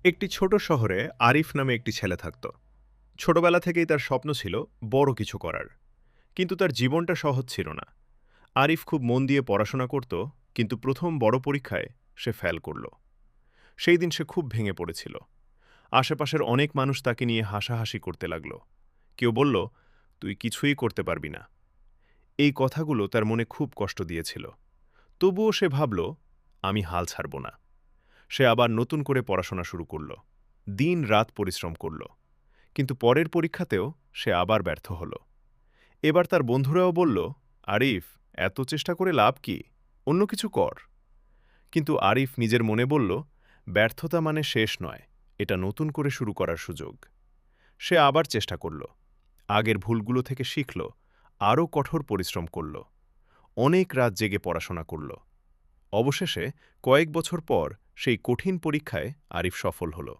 একটি ছোট শহরে আরিফ নামে একটি ছেলে থাকত। ছোটবেলা থেকেই তার স্বপ্ন ছিল বড় কিছু করার। কিন্তু তার জীবনটা সহজ ছিল না। আরিফ খুব মন দিয়ে পড়াশোনা করত, কিন্তু প্রথম বড় পরীক্ষায় সে ফেল করল। সেই দিন সে খুব ভেঙে পড়েছিল। আশেপাশের অনেক মানুষ তাকে নিয়ে হাসাহাসি করতে লাগল। কেউ বলল, তুই কিছুই করতে পারবি না। এই কথাগুলো তার মনে খুব কষ্ট দিয়েছিল। তবুও সে ভাবল, আমি হাল ছাড়ব না। সে আবার নতুন করে পড়াশোনা শুরু করল। দিন রাত পরিশ্রম করল। কিন্তু পরের পরীক্ষাতেও সে আবার ব্যর্থ হল। এবার তার বন্ধুরাও বলল, আরিফ, এত চেষ্টা করে লাভ কি? অন্য কিছু কর। কিন্তু আরিফ নিজের মনে বলল, ব্যর্থতা মানে শেষ নয়, এটা নতুন করে শুরু করার সুযোগ। সে আবার চেষ্টা করল। আগের ভুলগুলো থেকে শিখল, আরও কঠোর পরিশ্রম করল। অনেক রাত জেগে পড়াশোনা করল। অবশেষে কয়েক বছর পর সেই কঠিন পরীক্ষায় আরিফ সফল হল।